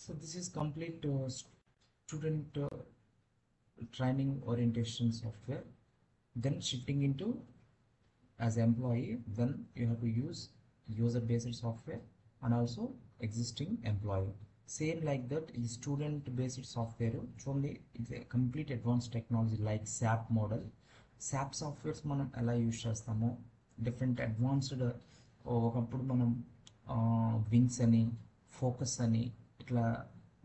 So this is complete student training orientation software. Then shifting into as employee, then you have to use user based software and also existing employee. Same like that is student based software. Only it's a complete advanced technology like SAP model. SAP softwares మనం ఎలా use చేస్తామో different advanced ఒకప్పుడు మనం wins అని focus అని ఇట్లా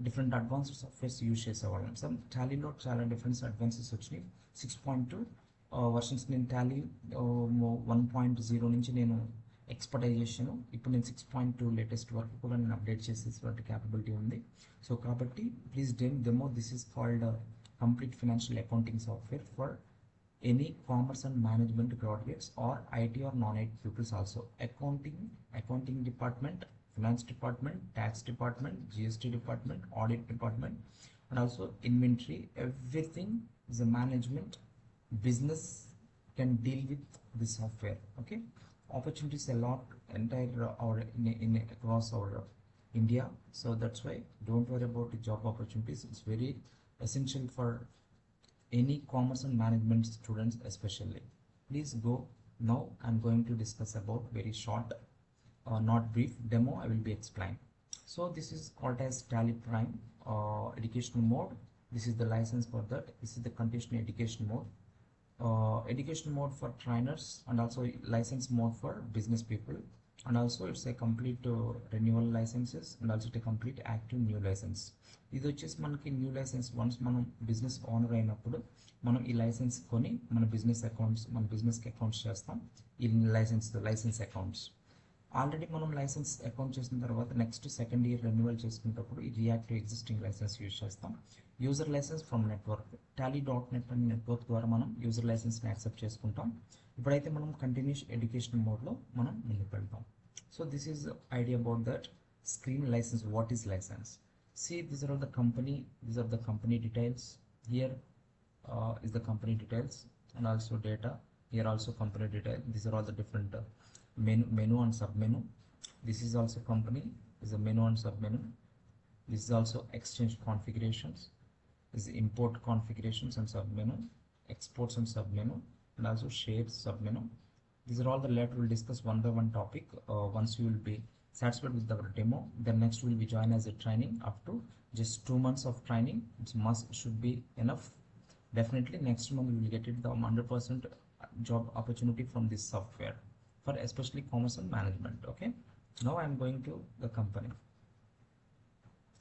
different advanced softwares use చేసేవాళ్ళం. So టాలీలో చాలా డిఫరెంట్ అడ్వాన్సెస్ వచ్చినాయి. 6.2 వర్షన్స్ నేను టాలీ 1.0 నుంచి నేను ఎక్స్పర్టైజ్ చేశాను. ఇప్పుడు నేను 6.2 లేటెస్ట్ వరకు కూడా నేను అప్డేట్ చేసేటువంటి క్యాపబిలిటీ ఉంది. సో కాబట్టి please demo this is called complete financial accounting software for any commerce and management graduates or IT or non-IT pupils also. Accounting department, finance department, tax department, GST department, audit department, and also inventory. Everything is a management business can deal with this software. Okay, opportunities a lot entire our in across our India. So that's why don't worry about the job opportunities. It's very essential for any commerce and management students especially. Please go. Now I'm going to discuss about very short not brief demo I will be explaining. So this is called as Tally Prime educational mode. This is the license for that. This is the continuing education mode, education mode for trainers, and also license mode for business people, and also it's a complete renewal licenses, and also a complete active new license. ఇది వచ్చేసి మనకి new licence once మనం business owner అయినప్పుడు మనం ఈ licence కొని మన బిజినెస్కి అకౌంట్స్ చేస్తాం. ఈ లైసెన్స్ అకౌంట్స్ ఆల్రెడీ మనం లైసెన్స్ అకౌంట్ చేసిన తర్వాత నెక్స్ట్ సెకండ్ ఇయర్ రెన్యువల్ చేసుకునేటప్పుడు ఈ రియాక్టివ్ ఎగ్జిస్టింగ్ లైసెన్స్ యూజ్ చేస్తాం. User license from network tally.net అనే నెట్వర్క్ ద్వారా మనం యూజర్ లైసెన్స్ని యాక్సెప్ట్ చేసుకుంటాం. ఇప్పుడైతే మనం కంటిన్యూస్ ఎడ్యుకేషన్ మోడ్లో మనం ముందుకు వెళ్తాం. So this is idea about that screen license. What is license? See, these are the company details. Here is the company details and also data. Here also company detail. These are all the different menu and sub menu. This is also company, is a menu and sub menu. This is also exchange configurations. This is import configurations and sub menu, exports and sub menu, and also shares sub menu. These are all the later we'll discuss one by one topic. Once you will be satisfied with our demo, then next will be join as a training up to just 2 months of training. It should be enough. Definitely next month we will get it the 100% job opportunity from this software for especially commerce and management. Okay, now I am going to the company.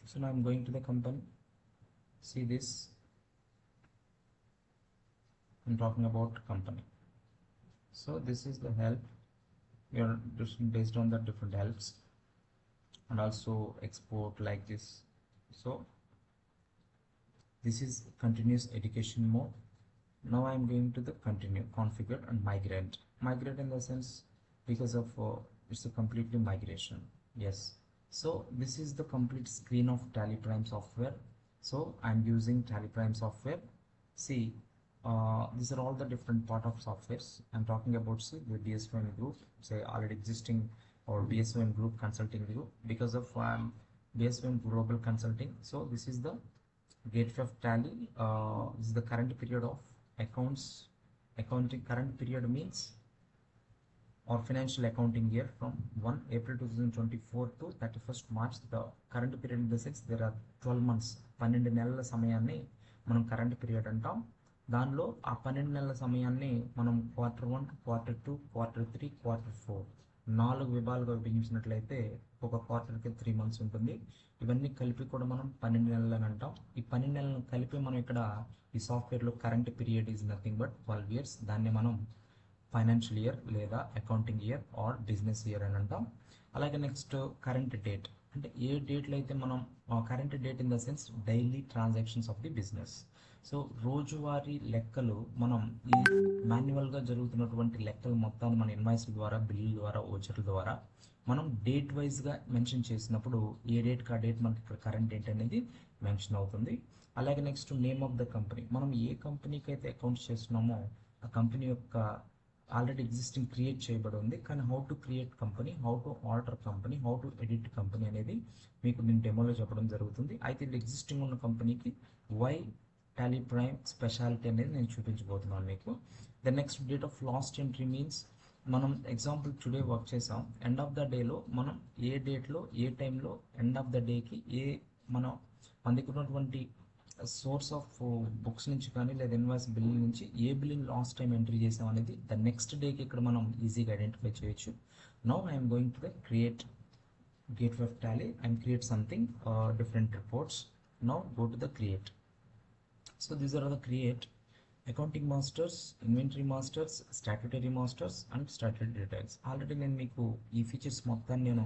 So now I am going to the company. See this, I'm talking about company. So this is the help. We are just based on the different helps and also export like this. So this is continuous education mode. Now I am going to the continue, configure and migrate in the sense because of it's a completely migration. Yes, so this is the complete screen of Tally Prime software. So I'm using Tally Prime software. See, these are all the different part of softwares I'm talking about. See, the BSVM group, say already existing or BSVM group consulting group because of BSVM global consulting. So this is the gateway of Tally. This is the current period of accounting. Current period means or financial accounting year from 1 April 2024 to 31st March. The current period in the sense there are 12 months. 12 నెలల సమయాన్ని మనం current period అంటాం. దానిలో ఆ 12 నెలల సమయాన్ని మనం Q1, Q2, Q3, Q4 4 విభాగాలుగా విభజించినట్లయితే ఒక క్వార్టర్కి 3 months ఉంటుంది. ఇవన్నీ కలిపి కూడా మనం 12 నెలలు అని అంటాం. ఈ 12 నెలలను కలిపి మనం ఇక్కడ ఈ సాఫ్ట్వేర్లో current period is nothing but 12 years. దాన్ని మనం ఫైనాన్షియల్ ఇయర్ లేదా accounting year or business year అని అంటాం. అలాగే నెక్స్ట్ కరెంట్ డేట్ అంటే ఏ డేట్లో అయితే మనం current date in the sense daily transactions of the business. So రోజువారీ లెక్కలు మనం ఈ మాన్యువల్గా జరుగుతున్నటువంటి లెక్కలు మొత్తాన్ని మన ఇన్వాయిస్ల ద్వారా, బిల్లుల ద్వారా, ఓచర్ల ద్వారా మనం డేట్ వైజ్గా మెన్షన్ చేసినప్పుడు ఏ డేట్కి ఆ డేట్ మనకి ఇక్కడ కరెంట్ డేట్ అనేది మెన్షన్ అవుతుంది. అలాగే next name of the company, మనం ఏ కంపెనీకి అయితే అకౌంట్స్ చేస్తున్నామో ఆ కంపెనీ యొక్క ఆల్రెడీ ఎగ్జిస్టింగ్ క్రియేట్ చేయబడి ఉంది, కానీ how to create company, how to alter company, how to edit company అనేది మీకు నేను డెమోలో చెప్పడం జరుగుతుంది. అయితే ఇది ఎగ్జిస్టింగ్ ఉన్న కంపెనీకి వై టాలీ ప్రైమ్ స్పెషాలిటీ అనేది నేను చూపించబోతున్నాను మీకు. The next date of last entry means మనం ఎగ్జాంపుల్ టుడే వర్క్ చేసాం, ఎండ్ ఆఫ్ ద డేలో మనం ఏ డేట్లో ఏ టైంలో ఎండ్ ఆఫ్ ద డేకి మన దగ్గర ఉన్నటువంటి సోర్స్ ఆఫ్ బుక్స్ నుంచి కానీ లేదా ఇన్వాయిస్ బిల్లింగ్ నుంచి ఏ బిల్లింగ్ లాస్ట్ టైం ఎంట్రీ చేసాం అనేది ద నెక్స్ట్ డేకి ఇక్కడ మనం ఈజీగా ఐడెంటిఫై చేయొచ్చు. Now I'm going to the create gateway of Tally and create something different reports. Now go to the create. So these are the create accounting masters, inventory masters, statutory masters and statutory details. Already నేను మీకు ఈ features మొత్తాన్ని నేను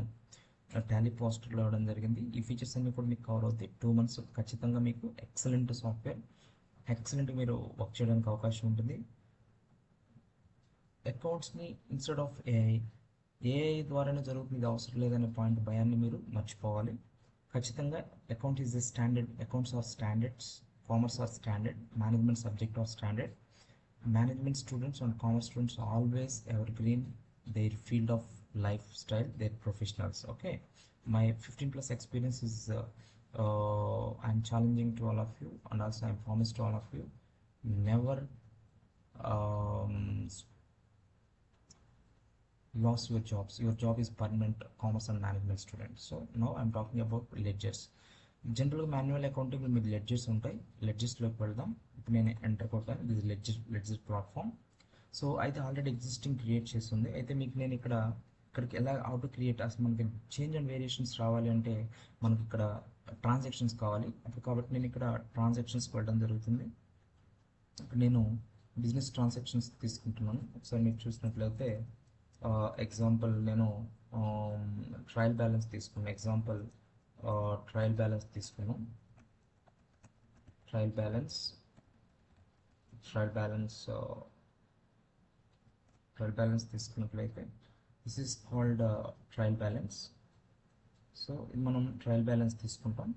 Tally పోస్టర్లో ఇవ్వడం జరిగింది. ఈ features అన్ని కూడా మీకు కవర్ అవుతాయి. 2 months ఖచ్చితంగా మీకు ఎక్సలెంట్ సాఫ్ట్వేర్, ఎక్సలెంట్ మీరు వర్క్ చేయడానికి అవకాశం ఉంటుంది. అకౌంట్స్ని ఇన్స్టెడ్ ఆఫ్ ఏఐ ద్వారానే జరుగుతుంది, ఇది అవసరం లేదనే పాయింట్ భయాన్ని మీరు మర్చిపోవాలి. ఖచ్చితంగా account is the standard, accounts are standards, commerce are standard, management subject are standard. Management students and commerce students always evergreen their field of lifestyle, they're professionals. Okay, my 15 plus experience is I'm challenging to all of you, and also I promise to all of you, never um, lost your jobs. Your job is permanent, commerce and management students. So now I'm talking about ledgers. జనరల్గా manual accounting మీకు ledges ఉంటాయి, లెడ్జెస్లోకి వెళ్దాం. ఇప్పుడు నేను enter కొట్టాను, ఇది ledger platform. So అయితే already existing create చేస్తుంది. అయితే మీకు నేను ఇక్కడికి ఎలా హౌ టు క్రియేట్, అసలు మనకి చేంజ్ అండ్ వేరియేషన్స్ రావాలి అంటే మనకి ఇక్కడ ట్రాన్సాక్షన్స్ కావాలి. అప్పుడు కాబట్టి నేను ఇక్కడ ట్రాన్సాక్షన్స్కి వెళ్ళడం జరుగుతుంది. ఇప్పుడు నేను బిజినెస్ ట్రాన్సాక్షన్స్ తీసుకుంటున్నాను. ఒకసారి మీరు చూసినట్లయితే ఎగ్జాంపుల్ నేను ట్రయల్ బ్యాలెన్స్ తీసుకున్నాను. ఎగ్జాంపుల్ ట్రయల్ బ్యాలెన్స్ తీసుకున్నాం. ట్రయల్ బ్యాలెన్స్ తీసుకున్నట్లయితే this is called trial balance. So మనం ట్రయల్ బ్యాలెన్స్ తీసుకుంటాం.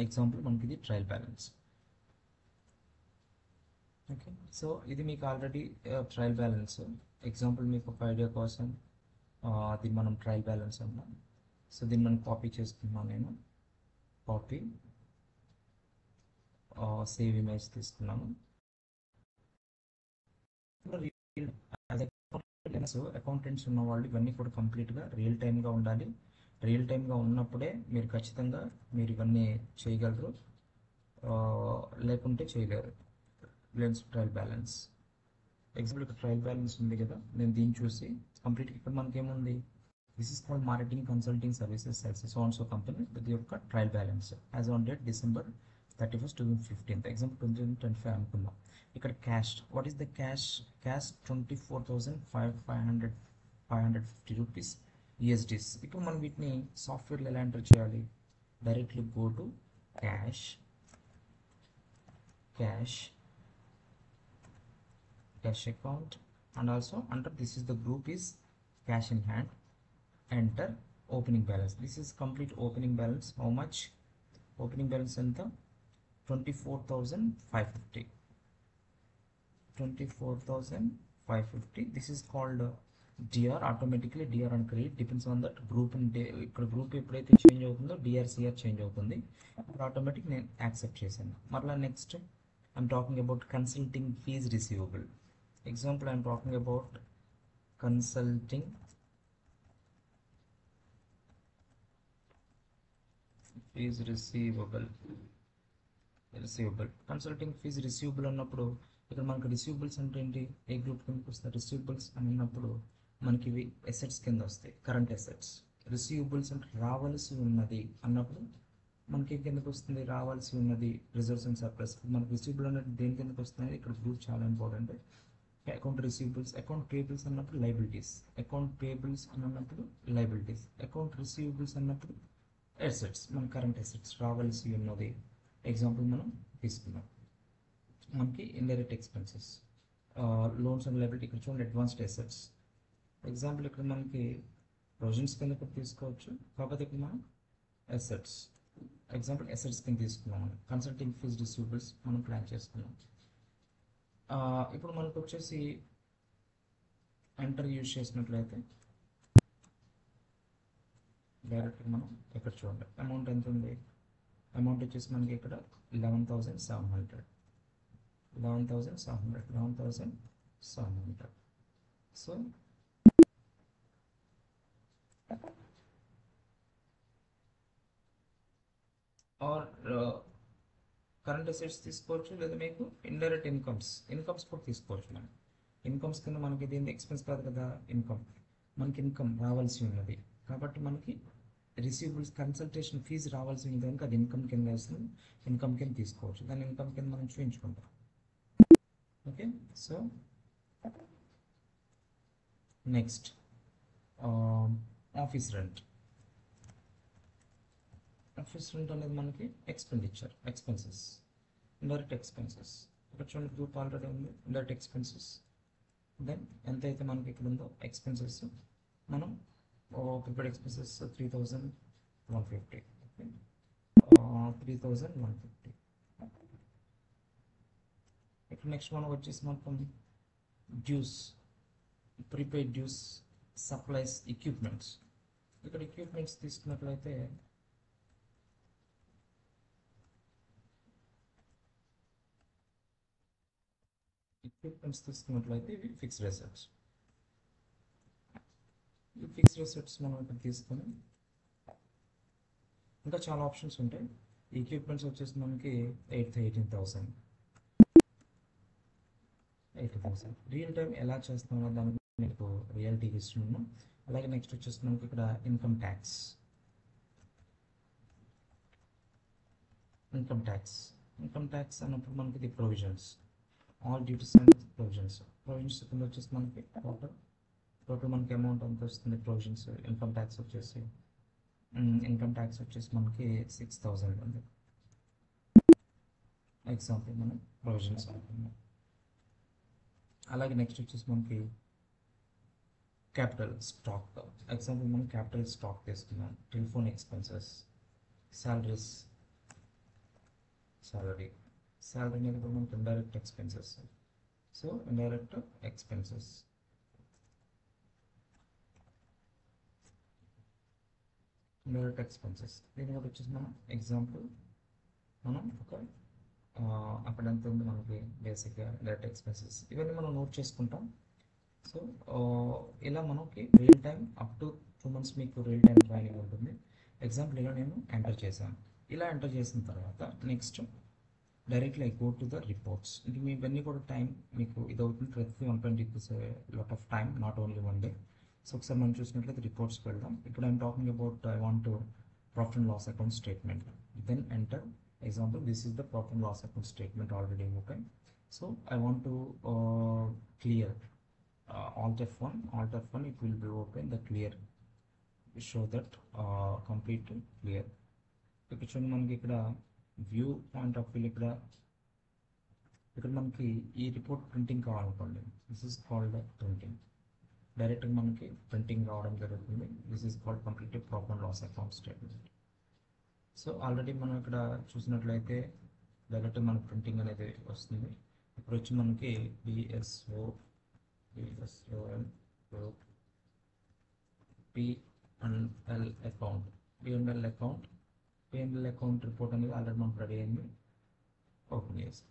ఎగ్జాంపుల్ మనకి ఇది ట్రయల్ బ్యాలెన్స్. ఓకే, సో ఇది మీకు ఆల్రెడీ ట్రయల్ బ్యాలెన్స్. ఎగ్జాంపుల్ మీకు ఒక ఐడియా కోసం అది మనం ట్రయల్ బ్యాలెన్స్ అన్నాం. సో దీన్ని మనం కాపీ చేసుకున్నాను. నేను కాపీ సేవ్ ఇమేజ్ తీసుకున్నాను. అకౌంటెంట్స్ ఉన్న వాళ్ళు ఇవన్నీ కూడా కంప్లీట్గా రియల్ టైమ్గా ఉండాలి. రియల్ టైమ్గా ఉన్నప్పుడే మీరు ఖచ్చితంగా మీరు ఇవన్నీ చేయగలరు, లేకుంటే చేయలేరు. Lens trial balance. ఎగ్జాంపుల్ ఇక్కడ ట్రయల్ బ్యాలెన్స్ ఉంది కదా, నేను దీన్ని చూసి కంప్లీట్గా ఇక్కడ మనకేముంది, this is called marketing consulting services sales so and so company with your trial balance as on date December 31st 2015. Example 2025 అనుకుందాం. ఇక్కడ cash, what is the cash? 24,550 rupees USDs. ఇప్పుడు మనం వీటిని సాఫ్ట్వేర్లో ఎలా ఎంటర్ చేయాలి? Directly go to cash account and also under this is the group is cash in hand. Enter opening balance. This is complete opening balance. How much? Opening balance anta 24,550. 24,550. This is called DR. Automatically DR and credit depends on that group. ఇక్కడ group ఎప్పుడైతే change అవుతుందో DRCR change అవుతుంది. ఇప్పుడు automatic నేను accept చేశాను. మరలా next I'm talking about consulting fees receivable. Example I'm talking about consulting fees receivable. Consulting fees receivable అన్నప్పుడు ఇక్కడ మనకు రిసీవబుల్స్ అంటే ఏంటి? ఏ గ్రూప్ కిందకి వస్తాయి? రిసీవబుల్స్ అన్నప్పుడు మనకి ఇవి అసెట్స్ కింద వస్తాయి, కరెంట్ అసెట్స్. రిసీవబుల్స్ అంటే రావాల్సి ఉన్నది అన్నప్పుడు మనకి ఏం కిందకి వస్తుంది? రావాల్సి ఉన్నది రిజర్వ్స్ అండ్ సర్ప్లస్. మనకి రిసీవబుల్ అన్నట్టు దేని కిందకి వస్తుంది? ఇక్కడ గ్రూప్ చాలా important. Account receivables. Account payables అన్నప్పుడు లైబిలిటీస్. అకౌంట్ పేబుల్స్ అన్నప్పుడు లైబిలిటీస్. అకౌంట్ రిసీవబుల్స్ అన్నప్పుడు అసెట్స్, మన కరెంట్ అసెట్స్ రావాల్సి ఉన్నది. ఎగ్జాంపుల్ మనం తీసుకున్నాం. మనకి indirect expenses, loans and liability. ఇక్కడ చూడండి అడ్వాన్స్డ్ అసెట్స్. ఎగ్జాంపుల్ ఇక్కడ మనకి ప్రొవిజన్స్ కింద కూడా తీసుకోవచ్చు, కాకపోతే ఇక్కడ మనం అసెట్స్. ఎగ్జాంపుల్ అసెట్స్ కింద తీసుకున్నాం. మనం కన్సల్టింగ్ ఫీజ్ రిసీవబుల్స్ మనం ప్లాన్ చేసుకున్నాం. ఇప్పుడు మనకు వచ్చేసి ఎంటర్ యూజ్ చేసినట్లయితే డైరెక్ట్ మనం ఇక్కడ చూడండి అమౌంట్ ఎంత ఉంది. అమౌంట్ వచ్చేసి మనకి ఇక్కడ 11,700 11,700. సో ఆర్ కరెంట్ అసెట్స్ తీసుకోవచ్చు, లేదా మీకు ఇండైరెక్ట్ ఇన్కమ్స్ కూడా తీసుకోవచ్చు. మనం ఇన్కమ్స్ కింద మనకి ఇది ఎక్స్పెన్స్ కాదు కదా, మనకి ఇన్కమ్ రావాల్సి ఉన్నది కాబట్టి మనకి రిసీవబుల్స్ కన్సల్టేషన్ ఫీజు రావాల్సి ఉంది కనుక అది ఇన్కమ్ కింద వస్తుంది. ఇన్కమ్ కింద తీసుకోవచ్చు, దాన్ని ఇన్కమ్ కింద మనం చూపించుకుంటాం. Okay, so next office rent అనేది మనకి ఎక్స్పెన్సెస్, ఇండైరెక్ట్ ఎక్స్పెన్సెస్. ఇక్కడ చూడండి గ్రూప్ ఆల్రెడీ ఉంది, ఇండైరెక్ట్ ఎక్స్పెన్సెస్. దెన్ ఎంతైతే మనకి ఇక్కడ ఉందో ఎక్స్పెన్సెస్ మనం ప్రిపేర్డ్ ఎక్స్పెన్సెస్ 3,150. 3,150. ఇక్కడ నెక్స్ట్ మనం వచ్చేసి మొత్తం dues, prepaid dues, supplies, equipments. ఇక్కడ ఎక్విప్మెంట్స్ తీసుకున్నట్లయితే ఇవి ఫిక్స్డ్ అసెట్స్. ఈ ఫిక్స్డ్ అసెట్స్ మనం ఇక్కడ తీసుకొని ఇంకా చాలా ఆప్షన్స్ ఉంటాయి. ఎక్విప్మెంట్స్ వచ్చేసి మనకి 18,000. రియల్ టైం ఎలా చేస్తున్నామో దాని గురించి మీకు రియాలిటీ ఇస్తున్నాను. అలాగే నెక్స్ట్ వచ్చేసి మనకి ఇక్కడ ఇన్కమ్ ట్యాక్స్ అన్నప్పుడు మనకి ఇది provisions, all duties and provisions కింద వచ్చేసి మనకి టోటల్ మనకి అమౌంట్ ఎంత వస్తుంది. ప్రొవిజన్స్ ఇన్కమ్ ట్యాక్స్ వచ్చేసి మనకి 6,000 ఉంది. ఎగ్జాంపుల్ మనం ప్రొవిజన్స్ అనుకున్నాం. అలాగే నెక్స్ట్ వచ్చేసి మనకి క్యాపిటల్ స్టాక్. ఎగ్జాంపుల్ మనం క్యాపిటల్ స్టాక్ తీసుకున్నాం. టెలిఫోన్ ఎక్స్పెన్సెస్, శాలరీ అనేది కూడా మనకి indirect expenses. So indirect expenses దీని కూడా వచ్చేసి మనం ఎగ్జాంపుల్ మనం ఒక అక్కడ ఎంత ఉంది మనకి బేసిక్గా డైరెక్ట్ ఎక్స్పెన్సెస్ ఇవన్నీ మనం నోట్ చేసుకుంటాం. సో ఇలా మనకి real time up to 2 months మీకు రియల్ టైం ట్రైనింగ్ ఉంటుంది. ఎగ్జాంపుల్ ఇలా నేను ఎంటర్ చేశాను. ఇలా ఎంటర్ చేసిన తర్వాత next directly I go to the reports. ఇంక మీ ఇవన్నీ కూడా టైం మీకు ఇది అవుతుంది. ప్రతి 120 lot of time, not only 1 day. So ఒకసారి మనం చూసినట్లయితే రిపోర్ట్స్కి వెళ్దాం. ఇప్పుడు I'm talking about I want to profit and loss account statement. Then enter. Example, this is the profit and loss account statement already open. So I want to clear Alt F1. It will be open the clear, show that complete clear. ఇక్కడ చూడండి మనకి ఇక్కడ view point of view ఇక్కడ మనకి ఈ report printing కావాలనుకోండి. This is called printing. డైరెక్ట్గా మనకి ప్రింటింగ్ రావడం జరుగుతుంది. This is called complete profit and loss account statement. So already మనం ఇక్కడ చూసినట్లయితే డైరెక్ట్ మన ప్రింటింగ్ అనేది వస్తుంది. ఇప్పుడు వచ్చి మనకి PSOM P&L అకౌంట్ రిపోర్ట్ అనేది ఆల్రెడీ మనకు రెడీ అయింది. ఓపెన్ చేసి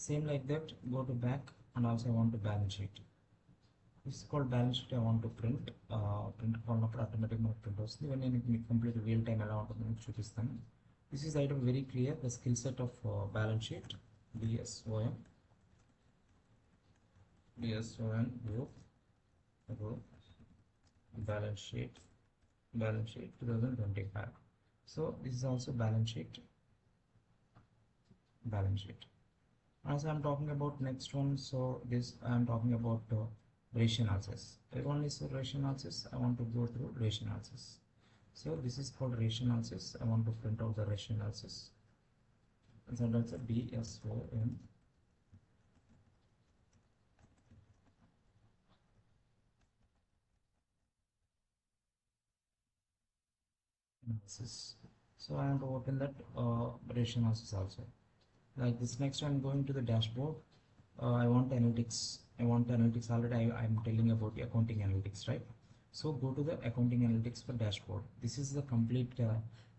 same like that go to back and also I want to balance sheet. This is called balance sheet. I want to print కావాలన్నప్పుడు ఆటోమేటిక్ మనకు ప్రింట్ వస్తుంది. ఇవన్నీ నేను మీకు కంప్లీట్ రియల్ టైం ఎలా ఉంటుందో మీకు చూపిస్తాను. This is item very clear. The skill set of balance sheet BSOM group balance sheet 2025. So this is also balance sheet. As I'm talking about next one, so this I'm talking about ratio analysis. Everyone is ratio analysis. I want to go through ratio analysis. So this is called ratio analysis. I want to print out the ratio analysis. So that's a BSOM analysis. So I want to open that ratio analysis also. Like this, next I'm going to the dashboard. I want analytics I want analytics. Already I'm telling about the accounting analytics, right? So go to the accounting analytics for dashboard. This is the complete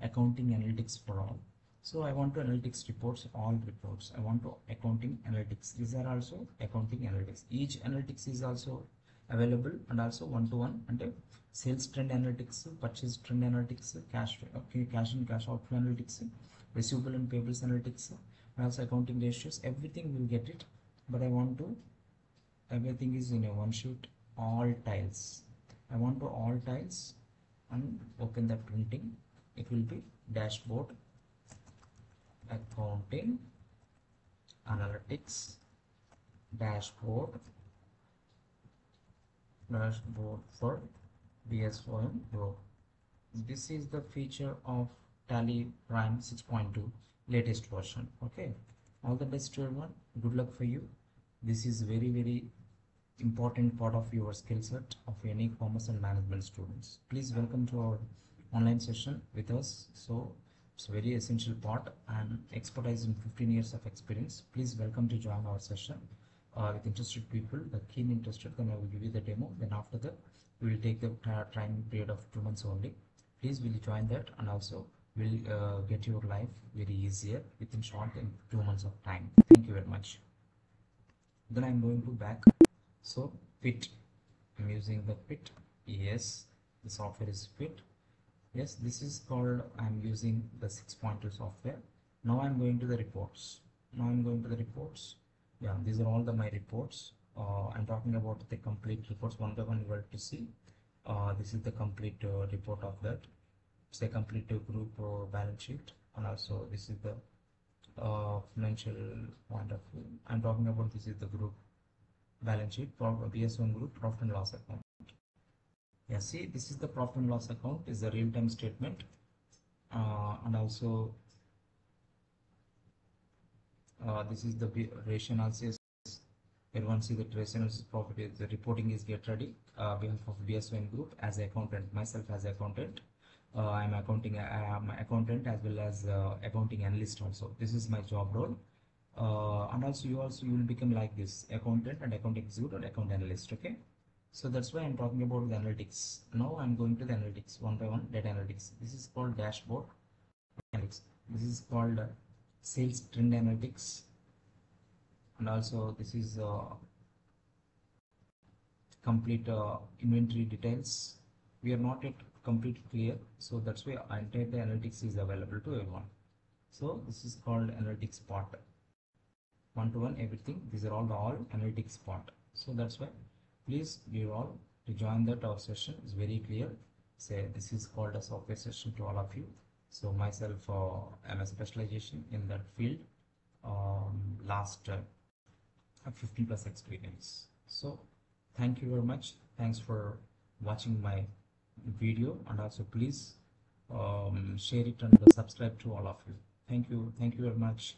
accounting analytics for all. So I want to analytics reports, all reports. I want to accounting analytics. These are also accounting analytics. Each analytics is also available and also one-to-one and sales trend analytics, purchase trend analytics, cash and cash outflow analytics, receivable and payables analytics, and also accounting ratios. Everything will get it, but I want to everything is in a one sheet, all tiles. I want to all tiles and open the printing. It will be dashboard accounting analytics dashboard for BSOM Pro. This is the feature of Tally Prime 6.2 latest version. Okay, all the best to everyone. Good luck for you. This is very important part of your skill set of any commerce and management students. Please welcome to our online session with us. So it's a very essential part and expertise in 15 years of experience. Please welcome to join our session with interested people, the keen interested. Then I will give you the demo. Then after that we will take the training period of 2 months only. Please will join that, and also will get your life very easier within short in 2 months of time. Thank you very much. Then I'm going to back. So Fit, I'm using the Fit. Yes, the software is Fit. Yes, this is called, I'm using the 6.2 software. Now I'm going to the reports. Yeah, these are all my reports. I'm talking about the complete reports one by one. You have to see. This is the complete report of that. It's a complete group balance sheet, and also this is the financial point of view. I'm talking about this is the group balance sheet for BSOM group profit and loss account. Yeah, see, this is the profit and loss account, is the real-time statement, and also this is the ratio analysis. Everyone see the ratio analysis profit is the reporting is get ready behalf of BSOM group as accountant, myself as accountant. I'm accounting, I'm accountant as well as accounting analyst also. This is my job role. And also you will become like this, accountant and accounting executive and account analyst. Okay, so that's why I'm talking about the analytics. Now I'm going to the analytics one by one. Data analytics, this is called dashboard analytics. This is called sales trend analytics, and also this is complete inventory details. We are not yet completely clear, so that's why entire the analytics is available to everyone. So this is called analytics part, one-to-one everything. These are all analytics part. So that's why please you all to join that. Our session is very clear. Say this is called a software session to all of you. So myself I'm a specialization in that field, last 15 plus experience. So thank you very much. Thanks for watching my video, and also please share it and subscribe to all of you. Thank you very much.